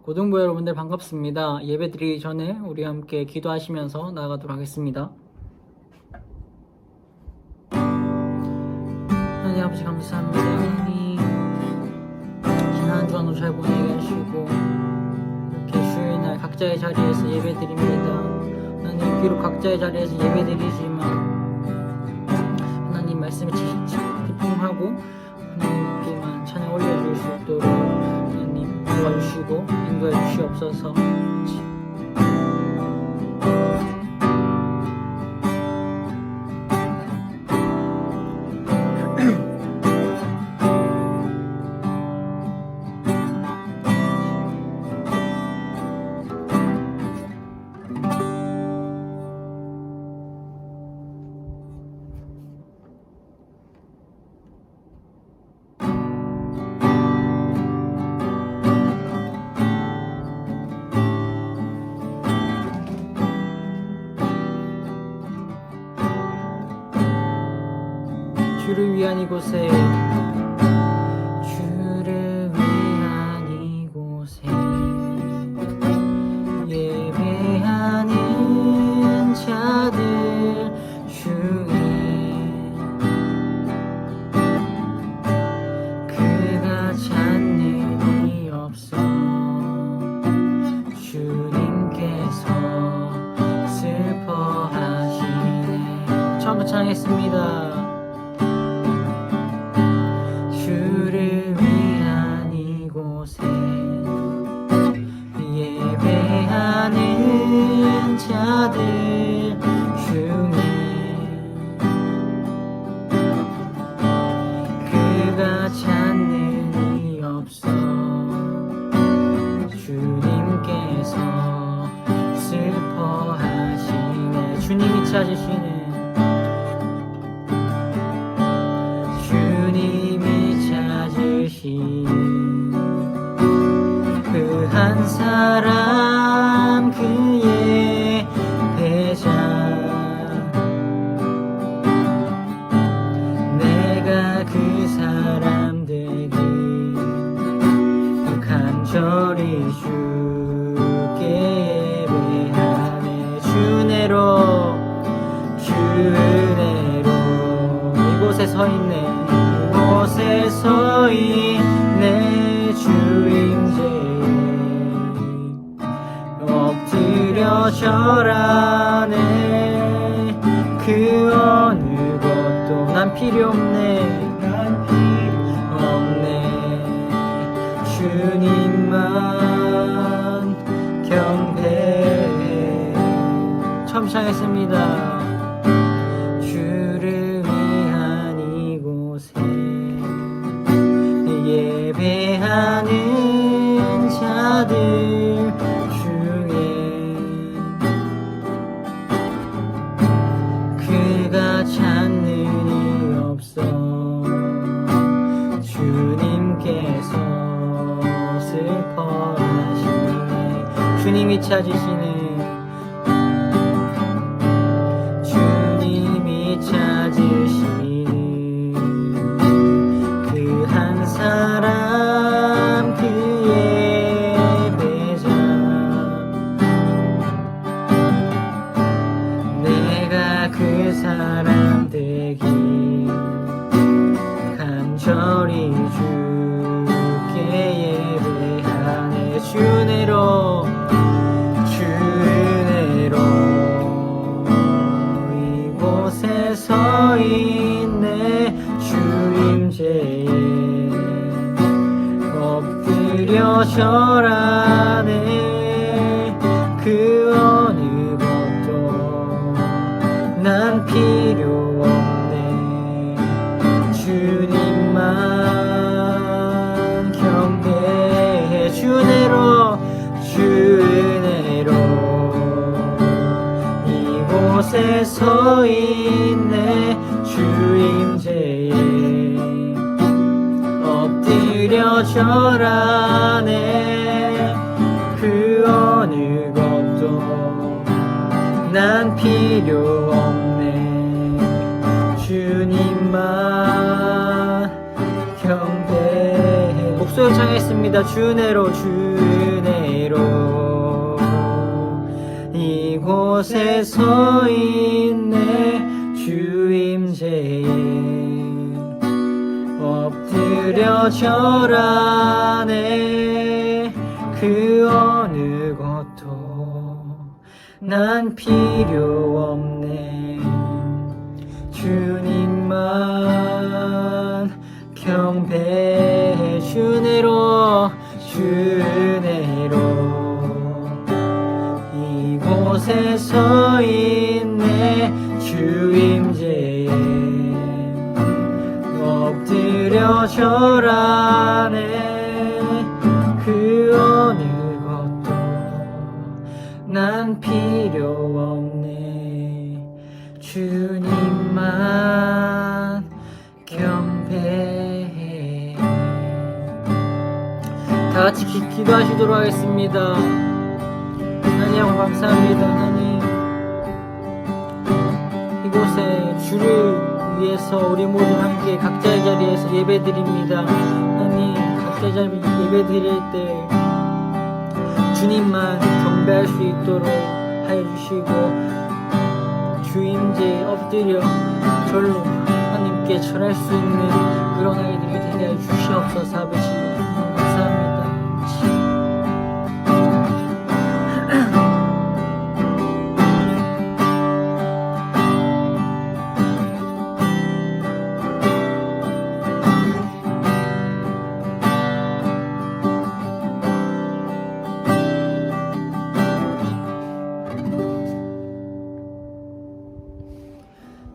고등부 여러분들 반갑습니다. 예배드리기 전에 우리 함께 기도하시면서 나아가도록 하겠습니다. 하나님 아버지 감사합니다. 하나님 지난 주간도 잘 보내게 하시고 이렇게 주일날 각자의 자리에서 예배드립니다. 하나님 비록 각자의 자리에서 예배드리지만 하나님 말씀에 집중하고 하나님께만 찬양 올려줄 수 있도록 하나님 도와주시고 인도해 주시옵소서. 주를 위한 이곳에 주를 위한 이곳에 예배하는 자들 중에 그가 찾는 이 없어 주님께서 슬퍼하시네. 처음부터 찬양했습니다. 주를 위한 이곳에 예배하는 자들 중에 그가 찾는 이 없어 주님께서 슬퍼하시네. 주님이 찾으시는 그 한 사람 그의 배자 내가 그 사람 되기 간절히 주께 예배하네. 주내로 이곳에 서 있네. 이곳에 서 있네. 주임제에 엎드려 절하네. 그 어느 것도 난 필요 없네. 주님만 경배해. 처음 시작했습니다. 예배하는 자들 중에 그가 찾는 이 없어 주님께서 슬퍼하시네. 주님이 찾으시네. 주님이 찾으시네. 그 한 사람 그의 배자 내가 그 사람 되기 간절히 주께 예배하네. 주내로 이곳에 서 있네. 주임제에 엎드려 절하네. 그 어느 것도 난 필요 없네. 주님만 경배해. 주내로 이곳에 서 있네. 주임제에 엎드려 절하네. 그 어느 것도 난 필요 없네. 주님만 경배해. 목소리 창했습니다. 주내로 주내로 이곳에 서 있네 주임제에 엎드려 절하네 그 어느 것도 난 필요 없네 주님만 경배해 주내로 이곳에 서 있네 주임제에 엎드려 절하네 그 어느 것도 난 필요 없네 주님만 경배해 다 같이 기도하시도록 하겠습니다. 하나님 감사합니다. 하나님 이곳에 주를 위해서 우리 모두 함께 각자의 자리에서 예배드립니다. 하나님 각자의 자리 예배드릴 때 주님만 경배할 수 있도록 하여 주시고 주임제에 엎드려 절로 하나님께 절할 수 있는 그런 아이들이 되게 하여 주시옵소서. 아버지 감사합니다.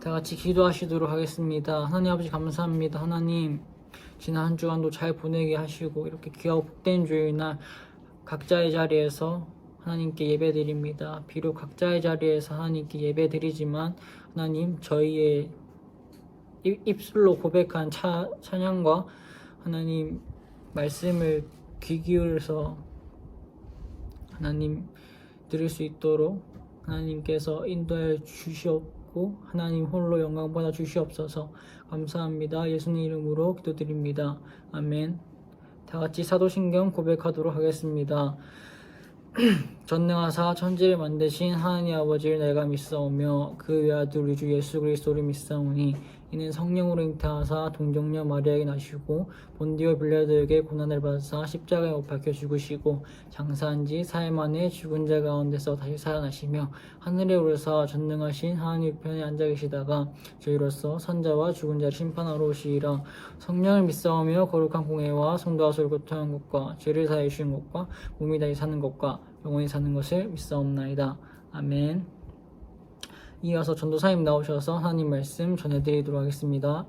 다 같이 기도하시도록 하겠습니다. 하나님 아버지 감사합니다. 하나님 지난 한 주간도 잘 보내게 하시고 이렇게 귀하고 복된 주일날 각자의 자리에서 하나님께 예배드립니다. 비록 각자의 자리에서 하나님께 예배드리지만 하나님 저희의 입술로 고백한 찬양과 하나님 말씀을 귀 기울여서 하나님 들을 수 있도록 하나님께서 인도해 주시옵고 하나님 홀로 영광 받아 주시옵소서. 감사합니다. 예수님 이름으로 기도드립니다. 아멘. 다 같이 사도신경 고백하도록 하겠습니다. 전능하사 천지를 만드신 하나님 아버지를 내가 믿사오며 그 외아들 우리 주 예수 그리스도를 믿사오니 이는 성령으로 잉태하사 동정녀 마리아에게 나시고 본디오 빌라도에게 고난을 받으사 십자가에 못 박혀 죽으시고 장사한 지 4일 만에 죽은 자 가운데서 다시 살아나시며 하늘에 오르사 전능하신 하나님 우편에 앉아 계시다가 저희로서 산자와 죽은 자를 심판하러 오시리라. 성령을 믿사오며 거룩한 공회와 성도와 서로 교통한 것과 죄를 사해 주신 것과 몸이 다시 사는 것과 영원히 사는 것을 믿사옵나이다. 아멘. 이어서 전도사님 나오셔서 하나님 말씀 전해드리도록 하겠습니다.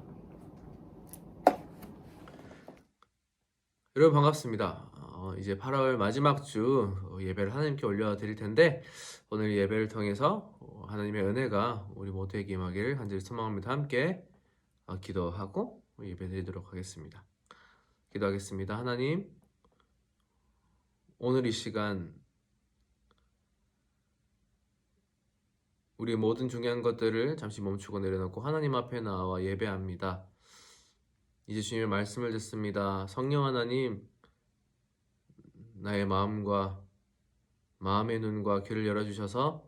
여러분 반갑습니다. 이제 8월 마지막 주 예배를 하나님께 올려드릴 텐데 오늘 예배를 통해서 하나님의 은혜가 우리 모두에게 임하기를 간절히 소망합니다. 함께 기도하고 예배드리도록 하겠습니다. 기도하겠습니다. 하나님, 오늘 이 시간 우리 모든 중요한 것들을 잠시 멈추고 내려놓고 하나님 앞에 나와 예배합니다. 이제 주님의 말씀을 듣습니다. 성령 하나님, 나의 마음과 마음의 눈과 귀를 열어주셔서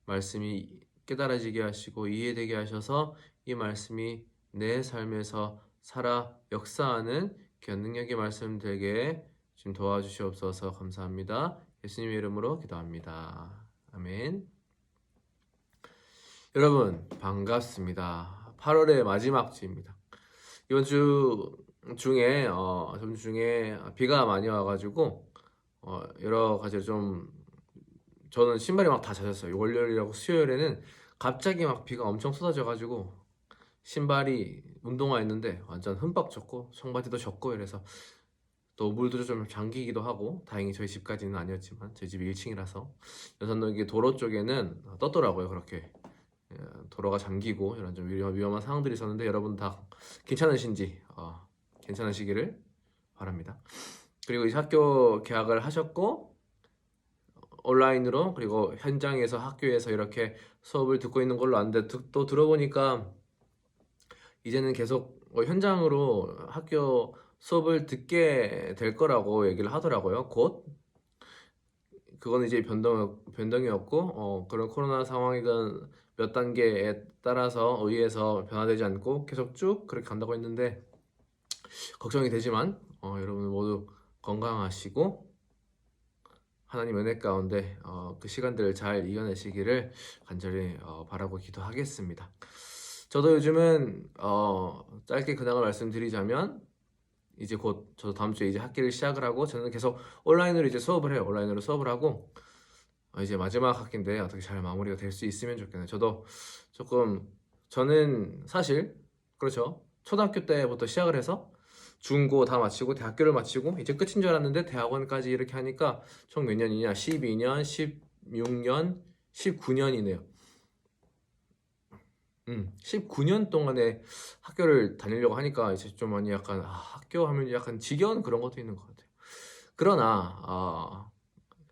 말씀이 깨달아지게 하시고 이해되게 하셔서 이 말씀이 내 삶에서 살아 역사하는 귀한 능력의 말씀 되게 좀 도와주시옵소서. 감사합니다. 예수님의 이름으로 기도합니다. 아멘. 여러분 반갑습니다. 8월의 마지막 주입니다. 이번 주 중에 비가 많이 와가지고 여러 가지 좀 저는 신발이 막 다 젖었어요. 월요일이라고 수요일에는 갑자기 막 비가 엄청 쏟아져가지고 신발이 운동화 했는데 완전 흠뻑 젖고 청바지도 젖고 이래서 또 물도 좀 잠기기도 하고 다행히 저희 집까지는 아니었지만 저희 집이 1층이라서 여선 이게 도로 쪽에는 떴더라고요. 그렇게 도로가 잠기고 이런 좀 위험한 상황들이 있었는데 여러분 다 괜찮으신지 괜찮으시기를 바랍니다. 그리고 이제 학교 개학을 하셨고 온라인으로 그리고 현장에서 학교에서 이렇게 수업을 듣고 있는 걸로 아는데 또 들어보니까 이제는 계속 현장으로 학교 수업을 듣게 될 거라고 얘기를 하더라고요. 곧. 그거는 이제 변동이었고 그런 코로나 상황이건 몇 단계에 따라서 의해서 변화되지 않고 계속 쭉 그렇게 간다고 했는데 걱정이 되지만 여러분 모두 건강하시고 하나님 은혜 가운데 그 시간들을 잘 이겨내시기를 간절히 바라고 기도하겠습니다. 저도 요즘은 짧게 근황을 말씀드리자면 이제 곧 저도 다음 주에 이제 학기를 시작을 하고 저는 계속 온라인으로 이제 수업을 해요. 온라인으로 수업을 하고 이제 마지막 학기인데 어떻게 잘 마무리가 될 수 있으면 좋겠네요. 저도 조금 저는 사실 그렇죠. 초등학교 때부터 시작을 해서 중고 다 마치고 대학교를 마치고 이제 끝인 줄 알았는데 대학원까지 이렇게 하니까 총 몇 년이냐? 12년, 16년, 19년이네요. 19년 동안에 학교를 다니려고 하니까 이제 좀 많이 약간 학교 하면 약간 지겨운 그런 것도 있는 것 같아요. 그러나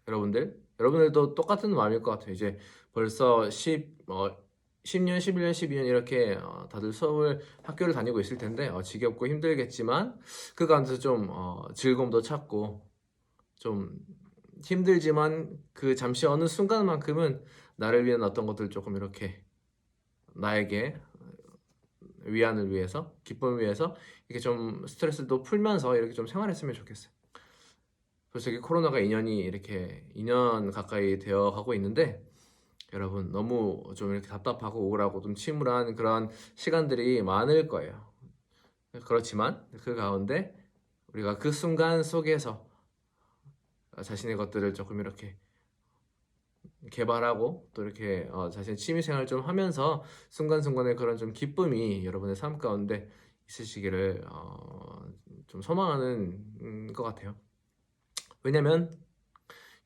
여러분들도 똑같은 마음일 것 같아요. 이제 벌써 10년, 11년, 12년 이렇게 다들 학교를 다니고 있을 텐데 지겹고 힘들겠지만 그 가운데서 좀 즐거움도 찾고 좀 힘들지만 그 잠시 어느 순간만큼은 나를 위한 어떤 것들 조금 이렇게 나에게 위안을 위해서 기쁨을 위해서 이렇게 좀 스트레스도 풀면서 이렇게 좀 생활했으면 좋겠어요. 벌써 이게 코로나가 2년 가까이 되어 가고 있는데 여러분 너무 좀 이렇게 답답하고 우울하고 좀 침울한 그런 시간들이 많을 거예요. 그렇지만 그 가운데 우리가 그 순간 속에서 자신의 것들을 조금 이렇게 개발하고 또 이렇게 자신의 취미생활 좀 하면서 순간순간의 그런 좀 기쁨이 여러분의 삶 가운데 있으시기를 좀 소망하는 것 같아요. 왜냐면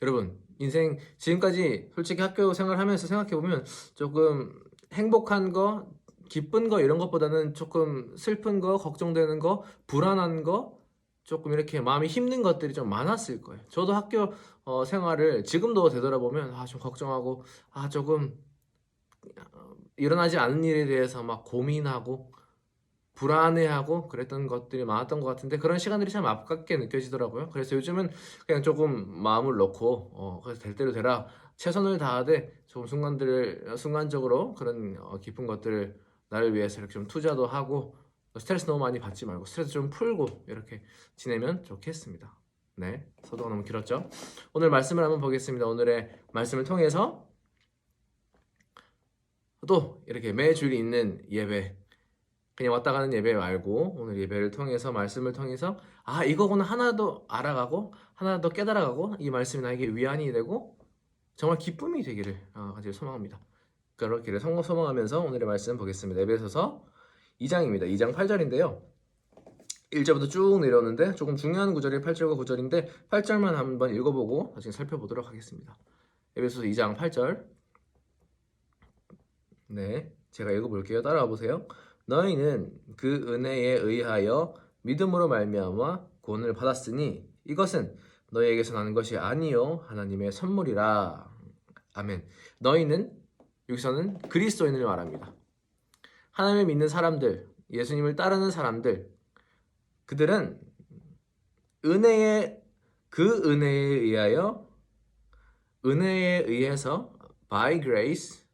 여러분 인생 지금까지 솔직히 학교 생활하면서 생각해보면 조금 행복한 거 기쁜 거 이런 것보다는 조금 슬픈 거 걱정되는 거 불안한 거 조금 이렇게 마음이 힘든 것들이 좀 많았을 거예요. 저도 학교 생활을 지금도 되돌아보면 좀 걱정하고 조금 일어나지 않은 일에 대해서 막 고민하고 불안해하고 그랬던 것들이 많았던 것 같은데 그런 시간들이 참 아깝게 느껴지더라고요. 그래서 요즘은 그냥 조금 마음을 놓고 그래서 될 대로 되라 최선을 다하되 조금 순간적으로 그런 깊은 것들을 나를 위해서 이렇게 좀 투자도 하고 스트레스 너무 많이 받지 말고 스트레스 좀 풀고 이렇게 지내면 좋겠습니다. 네, 서두가 너무 길었죠? 오늘 말씀을 한번 보겠습니다. 오늘의 말씀을 통해서 또 이렇게 매주일 있는 예배 그냥 왔다 가는 예배 말고 오늘 예배를 통해서 말씀을 통해서 이거구나 하나 더 알아가고 하나 더 깨달아가고 이 말씀이 나에게 위안이 되고 정말 기쁨이 되기를 간절히 소망합니다. 그렇기를 소망하면서 오늘의 말씀 보겠습니다. 에베소서 2장입니다. 2장 8절인데요. 1절부터 쭉 내려오는데 조금 중요한 구절이 8절과 9절인데 8절만 한번 읽어보고 나중에 살펴보도록 하겠습니다. 에베소서 2장 8절 네, 제가 읽어볼게요. 따라와 보세요. 너희는 그 은혜에 의하여 믿음으로 말미암아 구원을 받았으니 이것은 너희에게서 나는 것이 아니요 하나님의 선물이라. 아멘. 너희는 여기서는 그리스도인을 말합니다. 하나님을 믿는 사람들, 예수님을 따르는 사람들, 그들은 그 은혜에 의해서 by grace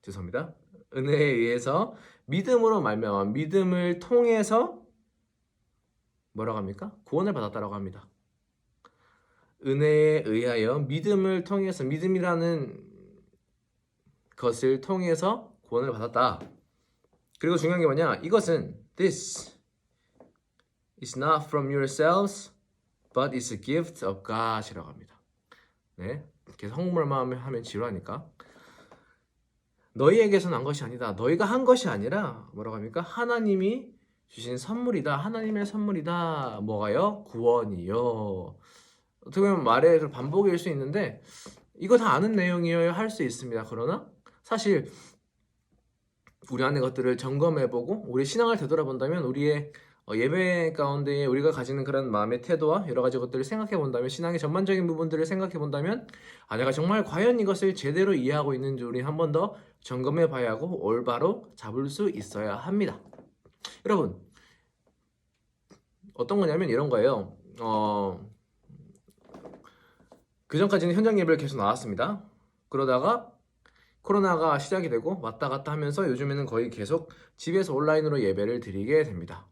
죄송합니다. 은혜에 의해서 믿음으로 말미암아 믿음을 통해서 뭐라고 합니까? 구원을 받았다라고 합니다. 은혜에 의하여 믿음을 통해서 믿음이라는 것을 통해서 구원을 받았다. 그리고 중요한 게 뭐냐? 이것은 This is not from yourselves, but is a gift of God이라고 합니다. 네, 계속 한국말만 하면 지루하니까. 너희에게서 난 것이 아니다. 너희가 한 것이 아니라 뭐라고 합니까? 하나님이 주신 선물이다. 하나님의 선물이다. 뭐가요? 구원이요. 어떻게 보면 말의 반복일 수 있는데 이거 다 아는 내용이어야 할 수 있습니다. 그러나 사실 우리 안의 것들을 점검해보고 우리 신앙을 되돌아본다면 우리의 예배 가운데 우리가 가지는 그런 마음의 태도와 여러 가지 것들을 생각해본다면 신앙의 전반적인 부분들을 생각해본다면 내가 정말 과연 이것을 제대로 이해하고 있는지 우리 한 번 더 점검해봐야 하고 올바로 잡을 수 있어야 합니다. 여러분 어떤 거냐면 이런 거예요. 그전까지는 현장 예배를 계속 나왔습니다. 그러다가 코로나가 시작이 되고 왔다 갔다 하면서 요즘에는 거의 계속 집에서 온라인으로 예배를 드리게 됩니다.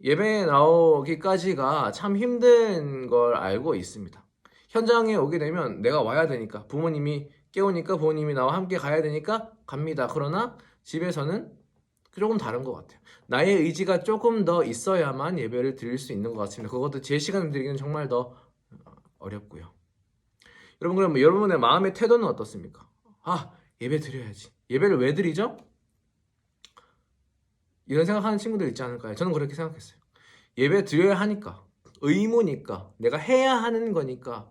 예배에 나오기까지가 참 힘든 걸 알고 있습니다. 현장에 오게 되면 내가 와야 되니까, 부모님이 깨우니까 부모님이 나와 함께 가야 되니까 갑니다. 그러나 집에서는 조금 다른 것 같아요. 나의 의지가 조금 더 있어야만 예배를 드릴 수 있는 것 같습니다. 그것도 제 시간을 드리기는 정말 더 어렵고요. 여러분, 그럼 여러분의 마음의 태도는 어떻습니까? 예배 드려야지. 예배를 왜 드리죠? 이런 생각하는 친구들 있지 않을까요? 저는 그렇게 생각했어요. 예배 드려야 하니까, 의무니까, 내가 해야 하는 거니까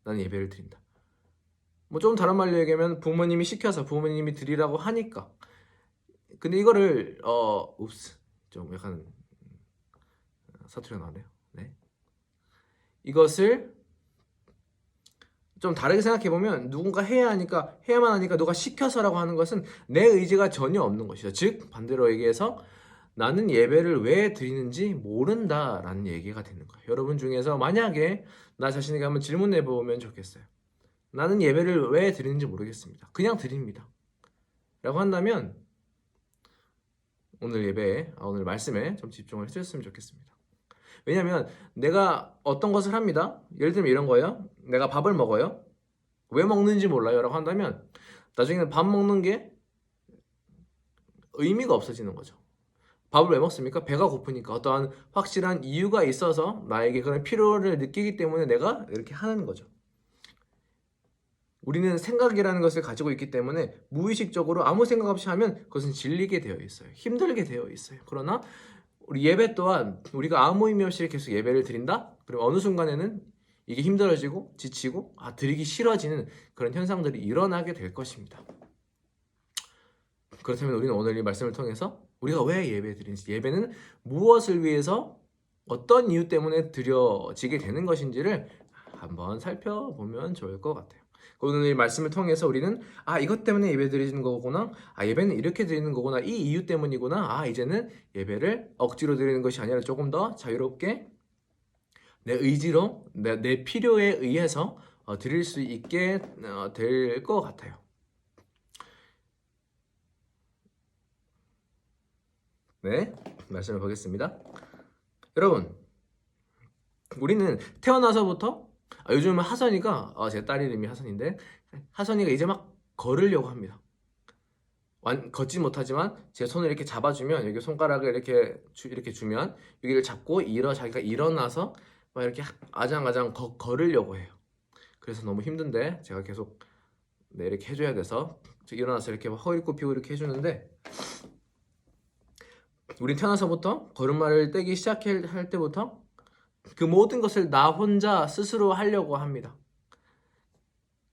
나는 예배를 드린다. 뭐 좀 다른 말로 얘기하면 부모님이 시켜서 부모님이 드리라고 하니까. 근데 이거를 좀 약간 사투리가 나네요. 네. 이것을 좀 다르게 생각해보면 누군가 해야 하니까, 해야만 하니까 누가 시켜서라고 하는 것은 내 의지가 전혀 없는 것이죠. 즉 반대로 얘기해서 나는 예배를 왜 드리는지 모른다라는 얘기가 되는 거예요. 여러분 중에서 만약에 나 자신에게 한번 질문해 보면 좋겠어요. 나는 예배를 왜 드리는지 모르겠습니다. 그냥 드립니다. 라고 한다면 오늘 예배에, 오늘 말씀에 좀 집중을 해주셨으면 좋겠습니다. 왜냐하면 내가 어떤 것을 합니다. 예를 들면 이런 거예요. 내가 밥을 먹어요. 왜 먹는지 몰라요 라고 한다면 나중에는 밥 먹는 게 의미가 없어지는 거죠. 밥을 왜 먹습니까? 배가 고프니까, 어떠한 확실한 이유가 있어서 나에게 그런 필요를 느끼기 때문에 내가 이렇게 하는 거죠. 우리는 생각이라는 것을 가지고 있기 때문에 무의식적으로 아무 생각 없이 하면 그것은 질리게 되어 있어요. 힘들게 되어 있어요. 그러나 우리 예배 또한 우리가 아무 의미 없이 계속 예배를 드린다? 그럼 어느 순간에는 이게 힘들어지고 지치고 드리기 싫어지는 그런 현상들이 일어나게 될 것입니다. 그렇다면 우리는 오늘 이 말씀을 통해서 우리가 왜 예배 드리는지, 예배는 무엇을 위해서 어떤 이유 때문에 드려지게 되는 것인지를 한번 살펴보면 좋을 것 같아요. 오늘 이 말씀을 통해서 우리는 이것 때문에 예배 드리는 거구나, 예배는 이렇게 드리는 거구나, 이 이유 때문이구나, 이제는 예배를 억지로 드리는 것이 아니라 조금 더 자유롭게 내 의지로, 내 필요에 의해서 드릴 수 있게 될 것 같아요. 네, 말씀을 보겠습니다. 여러분, 우리는 태어나서부터 요즘은 하선이가, 제 딸 이름이 하선인데, 하선이가 이제 막 걸으려고 합니다. 걷지 못하지만 제 손을 이렇게 잡아주면, 여기 손가락을 이렇게 주면 여기를 잡고 자기가 일어나서 막 이렇게 아장아장 걸으려고 해요. 그래서 너무 힘든데 제가 계속 이렇게 해줘야 돼서 일어나서 이렇게 허리 굽히고 이렇게 해주는데, 우린 태어나서부터 걸음마를 떼기 시작할 때부터 그 모든 것을 나 혼자 스스로 하려고 합니다.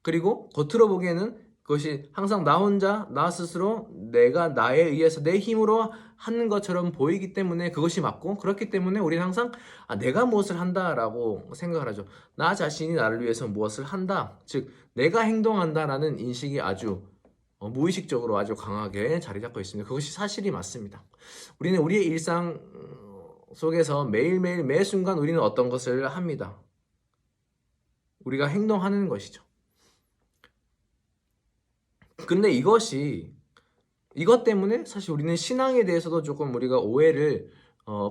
그리고 겉으로 보기에는 그것이 항상 나 혼자, 나 스스로, 내가 나에 의해서 내 힘으로 하는 것처럼 보이기 때문에 그것이 맞고, 그렇기 때문에 우리는 항상 내가 무엇을 한다라고 생각을 하죠. 나 자신이 나를 위해서 무엇을 한다, 즉 내가 행동한다라는 인식이 아주 무의식적으로 아주 강하게 자리 잡고 있습니다. 그것이 사실이 맞습니다. 우리는 우리의 일상 속에서 매일매일 매 순간 우리는 어떤 것을 합니다. 우리가 행동하는 것이죠. 근데 이것 때문에 사실 우리는 신앙에 대해서도 조금 우리가 오해를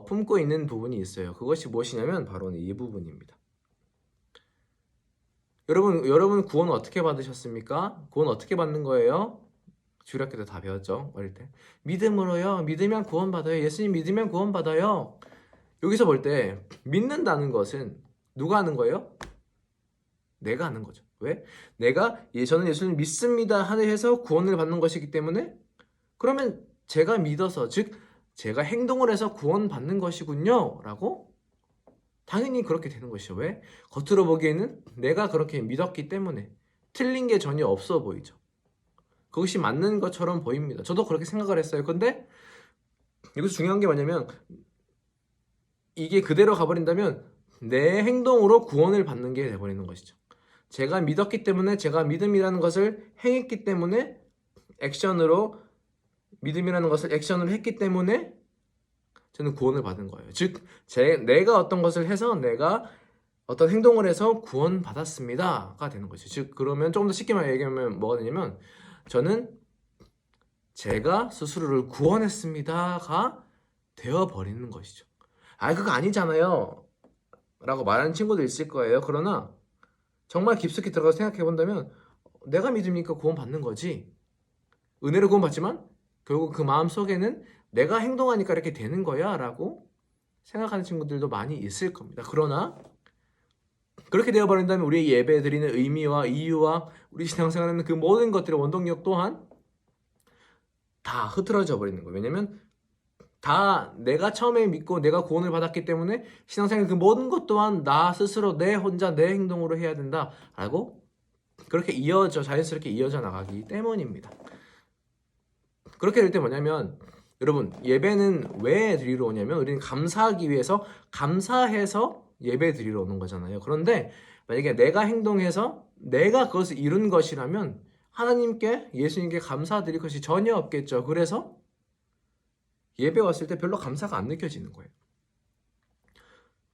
품고 있는 부분이 있어요. 그것이 무엇이냐면 바로 이 부분입니다. 여러분 구원 어떻게 받으셨습니까? 구원 어떻게 받는 거예요? 주일학교 때 다 배웠죠, 어릴 때. 믿음으로요. 믿으면 구원 받아요. 예수님 믿으면 구원 받아요. 여기서 볼 때 믿는다는 것은 누가 하는 거예요? 내가 하는 거죠. 왜? 저는 예수님 믿습니다 해서 구원을 받는 것이기 때문에, 그러면 제가 믿어서, 즉 제가 행동을 해서 구원 받는 것이군요 라고 당연히 그렇게 되는 것이죠. 왜? 겉으로 보기에는 내가 그렇게 믿었기 때문에 틀린 게 전혀 없어 보이죠. 그것이 맞는 것처럼 보입니다. 저도 그렇게 생각을 했어요. 근데 여기서 중요한 게 뭐냐면, 이게 그대로 가버린다면 내 행동으로 구원을 받는 게 돼버리는 것이죠. 제가 믿었기 때문에, 제가 믿음이라는 것을 행했기 때문에, 믿음이라는 것을 액션으로 했기 때문에 저는 구원을 받은 거예요. 즉 내가 어떤 것을 해서 내가 어떤 행동을 해서 구원받았습니다가 되는 거죠. 즉 그러면 조금 더 쉽게 얘기하면 뭐가 되냐면 저는 제가 스스로를 구원했습니다가 되어버리는 것이죠. 아 그거 아니잖아요 라고 말하는 친구도 있을 거예요. 그러나 정말 깊숙이 들어가서 생각해 본다면 내가 믿으니까 구원받는 거지. 은혜를 구원받지만 결국 그 마음 속에는 내가 행동하니까 이렇게 되는 거야 라고 생각하는 친구들도 많이 있을 겁니다. 그러나 그렇게 되어버린다면 우리의 예배 드리는 의미와 이유와 우리 신앙생활하는 그 모든 것들의 원동력 또한 다 흐트러져 버리는 거예요. 왜냐면 다 내가 처음에 믿고 내가 구원을 받았기 때문에 신앙생활 그 모든 것 또한 나 스스로 내 혼자 내 행동으로 해야 된다라고 그렇게 자연스럽게 이어져 나가기 때문입니다. 그렇게 될 때 뭐냐면 여러분 예배는 왜 드리러 오냐면 우리는 감사하기 위해서 감사해서 예배 드리러 오는 거잖아요. 그런데 만약에 내가 행동해서 내가 그것을 이룬 것이라면 하나님께 예수님께 감사드릴 것이 전혀 없겠죠. 그래서 예배 왔을 때 별로 감사가 안 느껴지는 거예요.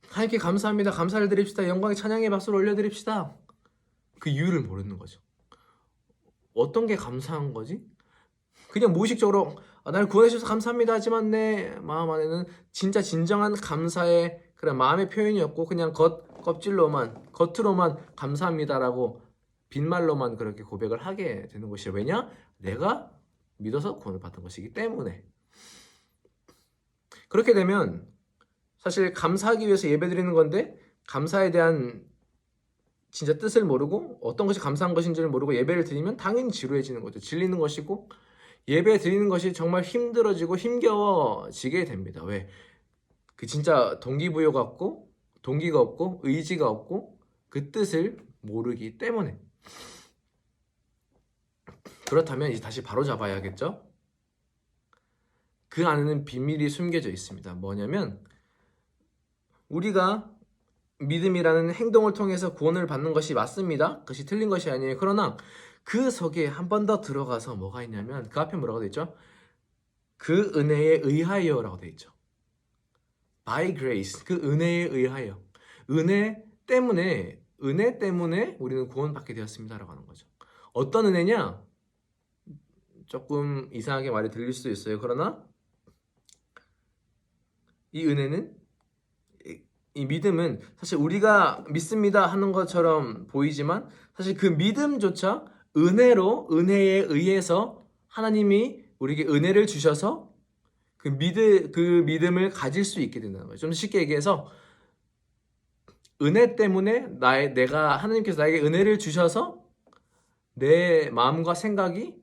하나님께 감사합니다. 감사를 드립시다. 영광의 찬양의 박수를 올려드립시다. 그 이유를 모르는 거죠. 어떤 게 감사한 거지? 그냥 무의식적으로 나를 구원해 주셔서 감사합니다 하지만 내 마음 안에는 진짜 진정한 감사의 그런 마음의 표현이 없고 그냥 겉으로만 감사합니다라고 빈말로만 그렇게 고백을 하게 되는 것이에요. 왜냐? 내가 믿어서 구원을 받은 것이기 때문에. 그렇게 되면 사실 감사하기 위해서 예배드리는 건데 감사에 대한 진짜 뜻을 모르고 어떤 것이 감사한 것인지를 모르고 예배를 드리면 당연히 지루해지는 거죠. 질리는 것이고 예배 드리는 것이 정말 힘들어지고 힘겨워지게 됩니다. 왜? 그 진짜 동기부여가 없고 동기가 없고 의지가 없고 그 뜻을 모르기 때문에. 그렇다면 이제 다시 바로잡아야겠죠? 그 안에는 비밀이 숨겨져 있습니다. 뭐냐면 우리가 믿음이라는 행동을 통해서 구원을 받는 것이 맞습니다. 그것이 틀린 것이 아니에요. 그러나 그 속에 한 번 더 들어가서 뭐가 있냐면 그 앞에 뭐라고 되어 있죠? 그 은혜에 의하여라고 되어 있죠. By grace, 그 은혜에 의하여. 은혜 때문에 우리는 구원받게 되었습니다라고 하는 거죠. 어떤 은혜냐? 조금 이상하게 말이 들릴 수도 있어요. 그러나 이 은혜는 이 믿음은 사실 우리가 믿습니다 하는 것처럼 보이지만 사실 그 믿음조차 은혜에 의해서 하나님이 우리에게 은혜를 주셔서 그 믿음을 가질 수 있게 된다는 거예요. 좀 쉽게 얘기해서 은혜 때문에 하나님께서 나에게 은혜를 주셔서 내 마음과 생각이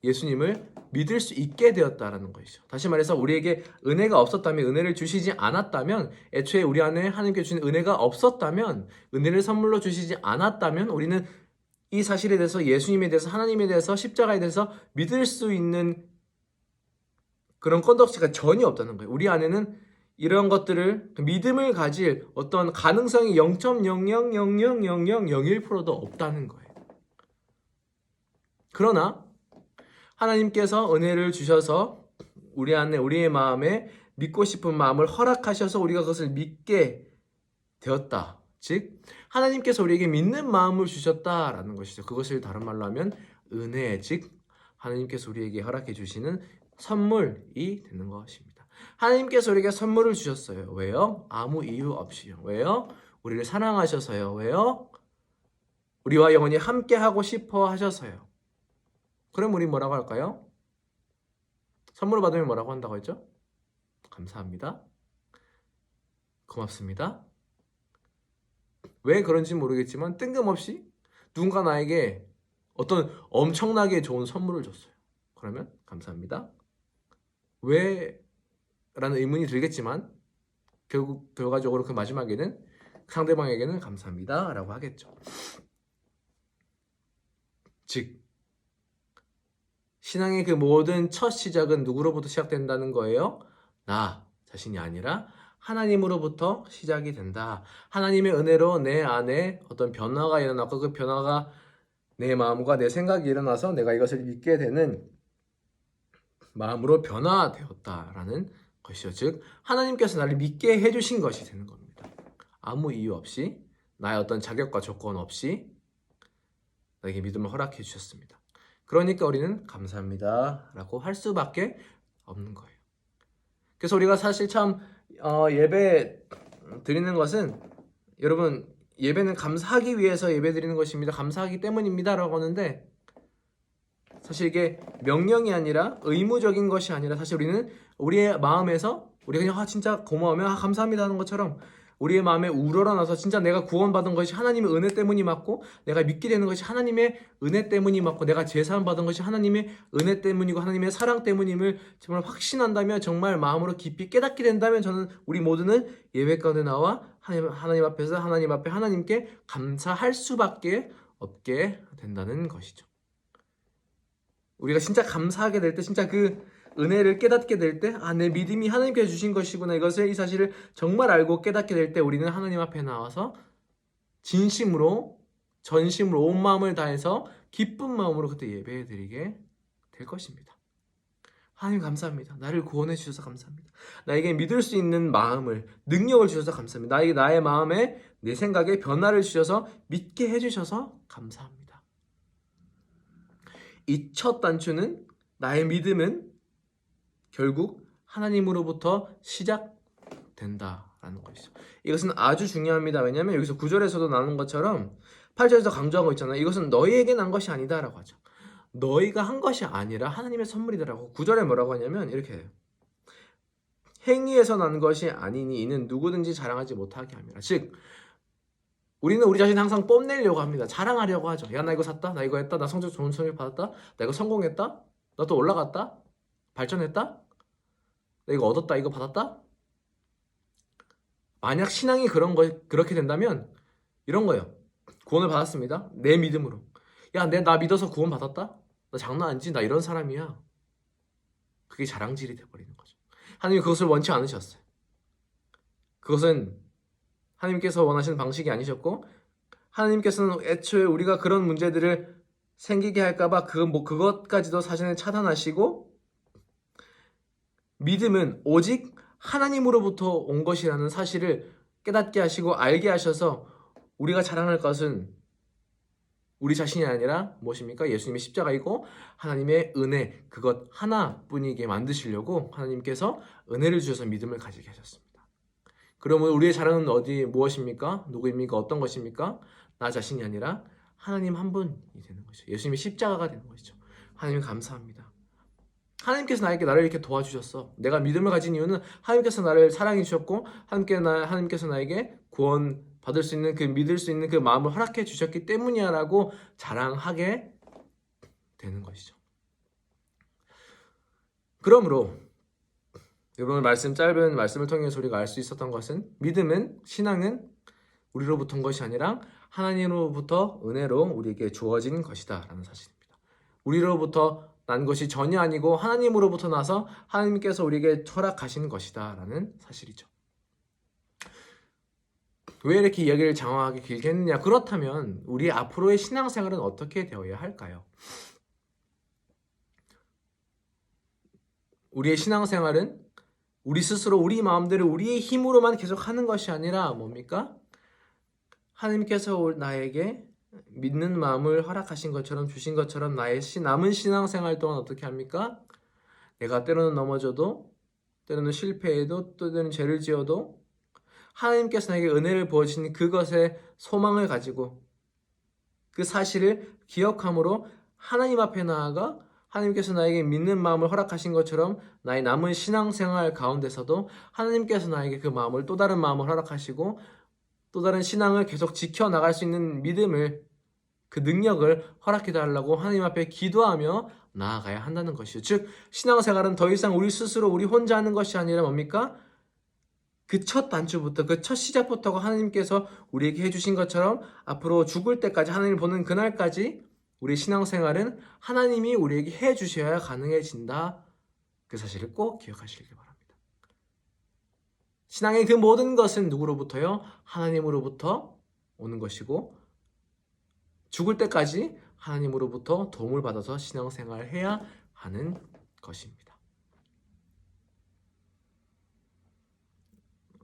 예수님을 믿을 수 있게 되었다라는 것이죠. 다시 말해서 우리에게 은혜가 없었다면, 은혜를 주시지 않았다면, 애초에 우리 안에 하나님께 주신 은혜가 없었다면, 은혜를 선물로 주시지 않았다면 우리는 이 사실에 대해서 예수님에 대해서 하나님에 대해서 십자가에 대해서 믿을 수 있는 그런 건덕지가 전혀 없다는 거예요. 우리 안에는 이런 것들을 믿음을 가질 어떤 가능성이 0.00000001%도 없다는 거예요. 그러나 하나님께서 은혜를 주셔서 우리 안에 우리의 마음에 믿고 싶은 마음을 허락하셔서 우리가 그것을 믿게 되었다. 즉 하나님께서 우리에게 믿는 마음을 주셨다라는 것이죠. 그것을 다른 말로 하면 은혜, 즉 하나님께서 우리에게 허락해 주시는 선물이 되는 것입니다. 하나님께서 우리에게 선물을 주셨어요. 왜요? 아무 이유 없이요. 왜요? 우리를 사랑하셔서요. 왜요? 우리와 영원히 함께하고 싶어 하셔서요. 그럼 우리 뭐라고 할까요? 선물을 받으면 뭐라고 한다고 했죠? 감사합니다. 고맙습니다. 왜 그런지 모르겠지만 뜬금없이 누군가 나에게 어떤 엄청나게 좋은 선물을 줬어요. 그러면 감사합니다. 왜? 라는 의문이 들겠지만 결국 결과적으로 그 마지막에는 상대방에게는 감사합니다 라고 하겠죠. 즉 신앙의 그 모든 첫 시작은 누구로부터 시작된다는 거예요? 나 자신이 아니라 하나님으로부터 시작이 된다. 하나님의 은혜로 내 안에 어떤 변화가 일어났고 그 변화가 내 마음과 내 생각이 일어나서 내가 이것을 믿게 되는 마음으로 변화되었다라는 것이죠. 즉 하나님께서 나를 믿게 해주신 것이 되는 겁니다. 아무 이유 없이 나의 어떤 자격과 조건 없이 나에게 믿음을 허락해 주셨습니다. 그러니까 우리는 감사합니다 라고 할 수밖에 없는 거예요. 그래서 우리가 사실 참 예배 드리는 것은, 여러분, 예배는 감사하기 위해서 예배 드리는 것입니다, 감사하기 때문입니다 라고 하는데, 사실 이게 명령이 아니라 의무적인 것이 아니라, 사실 우리는 우리의 마음에서 우리가 그냥 진짜 고마우면 감사합니다 하는 것처럼 우리의 마음에 우러러나서 진짜 내가 구원받은 것이 하나님의 은혜 때문이 맞고, 내가 믿게 되는 것이 하나님의 은혜 때문이 맞고, 내가 제사함 받은 것이 하나님의 은혜 때문이고 하나님의 사랑 때문임을 정말 확신한다면, 정말 마음으로 깊이 깨닫게 된다면, 저는 우리 모두는 예배 가운데 나와 하나님 앞에서 하나님 앞에 하나님께 감사할 수밖에 없게 된다는 것이죠. 우리가 진짜 감사하게 될 때, 진짜 그 은혜를 깨닫게 될 때, 내 믿음이 하나님께서 주신 것이구나, 이 사실을 정말 알고 깨닫게 될 때, 우리는 하나님 앞에 나와서 진심으로, 전심으로, 온 마음을 다해서 기쁜 마음으로 그때 예배해 드리게 될 것입니다. 하나님 감사합니다. 나를 구원해 주셔서 감사합니다. 나에게 믿을 수 있는 마음을, 능력을 주셔서 감사합니다. 나의 마음에, 내 생각에 변화를 주셔서 믿게 해주셔서 감사합니다. 이 첫 단추는, 나의 믿음은 결국 하나님으로부터 시작된다라는 것이죠. 이것은 아주 중요합니다. 왜냐하면 여기서 9절에서도 나오는 것처럼 8절에서 강조한 거 있잖아요. 이것은 너희에게 난 것이 아니다라고 하죠. 너희가 한 것이 아니라 하나님의 선물이다라고. 9절에 뭐라고 하냐면 이렇게 해요. 행위에서 난 것이 아니니 이는 누구든지 자랑하지 못하게 함이라. 즉, 우리는 우리 자신 항상 뽐내려고 합니다. 자랑하려고 하죠. 야, 나 이거 샀다, 나 이거 했다, 나 성적 좋은 성적 받았다, 나 이거 성공했다, 나 또 올라갔다, 발전했다, 나 이거 얻었다, 이거 받았다. 만약 신앙이 그렇게 된다면 이런 거예요. 구원을 받았습니다. 내 믿음으로. 야, 나 믿어서 구원 받았다? 나 장난 아니지? 나 이런 사람이야. 그게 자랑질이 돼버리는 거죠. 하나님이 그것을 원치 않으셨어요. 그것은 하나님께서 원하시는 방식이 아니셨고, 하나님께서는 애초에 우리가 그런 문제들을 생기게 할까봐 그것까지도 사실은 차단하시고, 믿음은 오직 하나님으로부터 온 것이라는 사실을 깨닫게 하시고 알게 하셔서, 우리가 자랑할 것은 우리 자신이 아니라 무엇입니까? 예수님의 십자가이고 하나님의 은혜, 그것 하나뿐이게 만드시려고 하나님께서 은혜를 주셔서 믿음을 가지게 하셨습니다. 그러면 우리의 자랑은 무엇입니까? 누구입니까? 어떤 것입니까? 나 자신이 아니라 하나님 한 분이 되는 것이죠. 예수님의 십자가가 되는 것이죠. 하나님 감사합니다. 하나님께서 나를 이렇게 도와주셨어. 내가 믿음을 가진 이유는 하나님께서 나를 사랑해 주셨고, 하나님께서 나에게 구원 받을 수 있는, 믿을 수 있는 그 마음을 허락해 주셨기 때문이야 라고 자랑하게 되는 것이죠. 그러므로 여러분, 짧은 말씀을 통해서 우리가 알 수 있었던 것은, 믿음은, 신앙은 우리로부터 온 것이 아니라 하나님으로부터 은혜로 우리에게 주어진 것이다 라는 사실입니다. 우리로부터 난 것이 전혀 아니고 하나님으로부터 나서 하나님께서 우리에게 허락하신 것이다 라는 사실이죠. 왜 이렇게 이야기를 장황하게 길게 했느냐? 그렇다면 우리 앞으로의 신앙생활은 어떻게 되어야 할까요? 우리의 신앙생활은 우리 스스로 우리 마음대로 우리의 힘으로만 계속 하는 것이 아니라 뭡니까? 하나님께서 나에게 믿는 마음을 허락하신 것처럼, 주신 것처럼 나의 남은 신앙생활 동안 어떻게 합니까? 내가 때로는 넘어져도, 때로는 실패해도, 때로는 죄를 지어도 하나님께서 나에게 은혜를 부어주신 그것에 소망을 가지고, 그 사실을 기억함으로 하나님 앞에 나아가 하나님께서 나에게 믿는 마음을 허락하신 것처럼 나의 남은 신앙생활 가운데서도 하나님께서 나에게 그 마음을, 또 다른 마음을 허락하시고 또 다른 신앙을 계속 지켜나갈 수 있는 믿음을, 그 능력을 허락해 달라고 하나님 앞에 기도하며 나아가야 한다는 것이죠. 즉, 신앙생활은 더 이상 우리 스스로 우리 혼자 하는 것이 아니라 뭡니까? 그 첫 단추부터, 그 첫 시작부터가 하나님께서 우리에게 해주신 것처럼 앞으로 죽을 때까지, 하나님을 보는 그날까지 우리 신앙생활은 하나님이 우리에게 해주셔야 가능해진다. 그 사실을 꼭 기억하시기 바랍니다. 신앙의 그 모든 것은 누구로부터요? 하나님으로부터 오는 것이고, 죽을 때까지 하나님으로부터 도움을 받아서 신앙생활을 해야 하는 것입니다.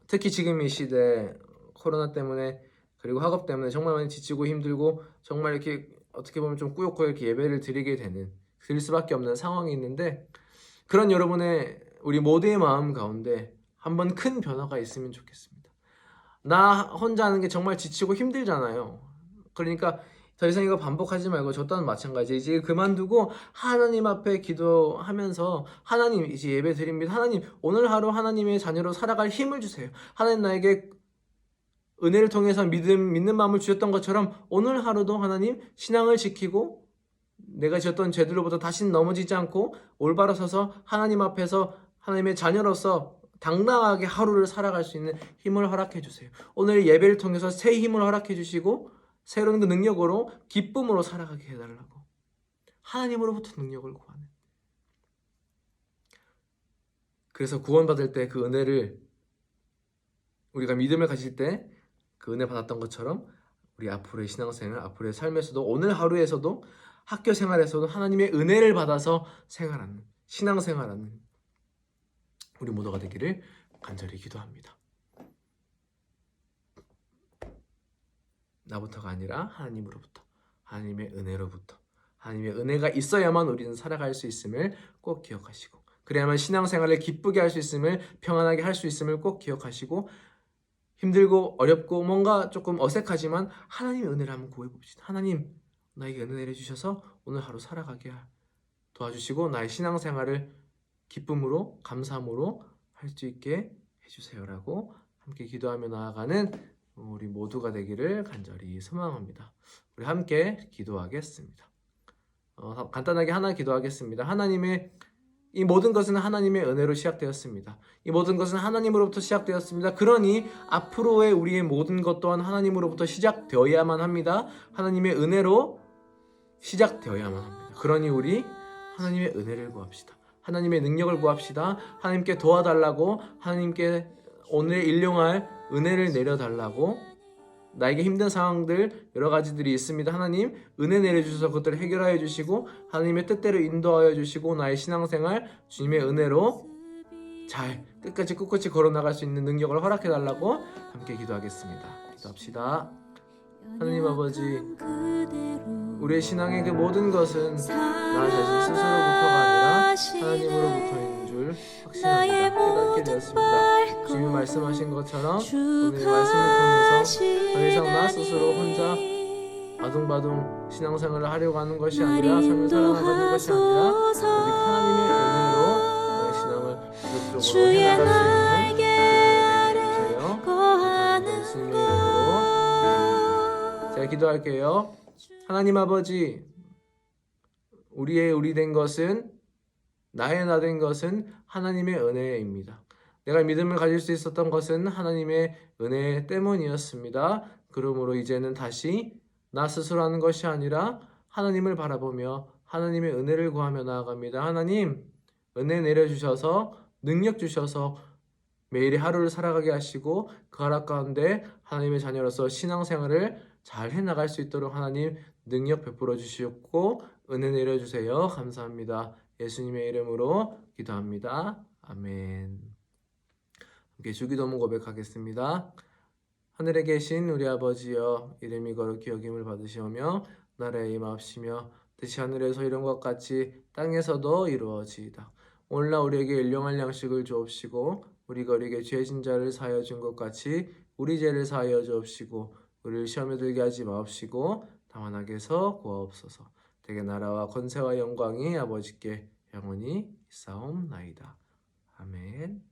특히 지금 이 시대 코로나 때문에 그리고 학업 때문에 정말 많이 지치고 힘들고 정말 이렇게 어떻게 보면 좀 꾸역꾸역 이렇게 예배를 드릴 수밖에 없는 상황이 있는데 그런 여러분의 우리 모두의 마음 가운데 한번 큰 변화가 있으면 좋겠습니다. 나 혼자 하는 게 정말 지치고 힘들잖아요. 그러니까 더 이상 이거 반복하지 말고 저 또한 마찬가지 이제 그만두고 하나님 앞에 기도하면서 하나님 이제 예배 드립니다. 하나님 오늘 하루 하나님의 자녀로 살아갈 힘을 주세요. 하나님 나에게 은혜를 통해서 믿는 마음을 주셨던 것처럼 오늘 하루도 하나님 신앙을 지키고 내가 지었던 죄들로부터 다시는 넘어지지 않고 올바로 서서 하나님 앞에서 하나님의 자녀로서 당당하게 하루를 살아갈 수 있는 힘을 허락해 주세요. 오늘 예배를 통해서 새 힘을 허락해 주시고 새로운 그 능력으로 기쁨으로 살아가게 해달라고 하나님으로부터 능력을 구하는 그래서 구원받을 때 그 은혜를 우리가 믿음을 가질 때 그 은혜 받았던 것처럼 우리 앞으로의 신앙생활, 앞으로의 삶에서도 오늘 하루에서도 학교 생활에서도 하나님의 은혜를 받아서 생활하는 신앙생활하는 우리 모두가 되기를 간절히 기도합니다. 나부터가 아니라 하나님으로부터 하나님의 은혜로부터 하나님의 은혜가 있어야만 우리는 살아갈 수 있음을 꼭 기억하시고 그래야만 신앙생활을 기쁘게 할 수 있음을 평안하게 할 수 있음을 꼭 기억하시고 힘들고 어렵고 뭔가 조금 어색하지만 하나님의 은혜를 한번 구해봅시다. 하나님 나에게 은혜 내려주셔서 오늘 하루 살아가게 도와주시고 나의 신앙생활을 기쁨으로 감사함으로 할 수 있게 해주세요라고 함께 기도하며 나아가는 우리 모두가 되기를 간절히 소망합니다. 우리 함께 기도하겠습니다. 간단하게 하나 기도하겠습니다. 하나님의 이 모든 것은 하나님의 은혜로 시작되었습니다. 이 모든 것은 하나님으로부터 시작되었습니다. 그러니 앞으로의 우리의 모든 것 또한 하나님으로부터 시작되어야만 합니다. 하나님의 은혜로 시작되어야만 합니다. 그러니 우리 하나님의 은혜를 구합시다. 하나님의 능력을 구합시다. 하나님께 도와달라고 하나님께 오늘 일용할 은혜를 내려달라고 나에게 힘든 상황들 여러 가지들이 있습니다. 하나님 은혜 내려주셔서 그것들을 해결하여 주시고 하나님의 뜻대로 인도하여 주시고 나의 신앙생활 주님의 은혜로 잘 끝까지 꿋꿋이 걸어나갈 수 있는 능력을 허락해 달라고 함께 기도하겠습니다. 기도합시다. 하나님 아버지 우리의 신앙의 그 모든 것은 나 자신 스스로부터가 아니라 하나님으로부터인 줄 확신합니다. 깨닫게 되었습니다. 주님이 말씀하신 것처럼 오늘 말씀을 통해서 더 이상 나 스스로 혼자 아둥바둥 신앙생활을 하려고 하는 것이 아니라 삶을 살아나가는 것이 아니라 오직 하나님의 은혜로 나의 신앙을 지속적으로 해나갈 수 있는 주세요. 예수님의 이름으로 제가 기도할게요. 하나님 아버지 우리 된 것은 나의 나 된 것은 하나님의 은혜입니다. 내가 믿음을 가질 수 있었던 것은 하나님의 은혜 때문이었습니다. 그러므로 이제는 다시 나 스스로 하는 것이 아니라 하나님을 바라보며 하나님의 은혜를 구하며 나아갑니다. 하나님 은혜 내려주셔서 능력 주셔서 매일의 하루를 살아가게 하시고 그 하루 가운데 하나님의 자녀로서 신앙생활을 잘 해나갈 수 있도록 하나님 능력 베풀어 주시옵고 은혜 내려주세요. 감사합니다. 예수님의 이름으로 기도합니다. 아멘. 함께 주기도문 고백하겠습니다. 하늘에 계신 우리 아버지여 이름이 거룩히 여김을 받으시오며 나라에 임하옵시며 뜻이 하늘에서 이룬 것 같이 땅에서도 이루어지이다. 오늘날 우리에게 일용할 양식을 주옵시고 우리가 우리에게 죄진 자를 사하여 준 것 같이 우리 죄를 사하여 주옵시고 우리를 시험에 들게 하지 마옵시고 다만 악에서 구하옵소서. 대개 나라와 권세와 영광이 아버지께 영원히 있사옵나이다. 아멘.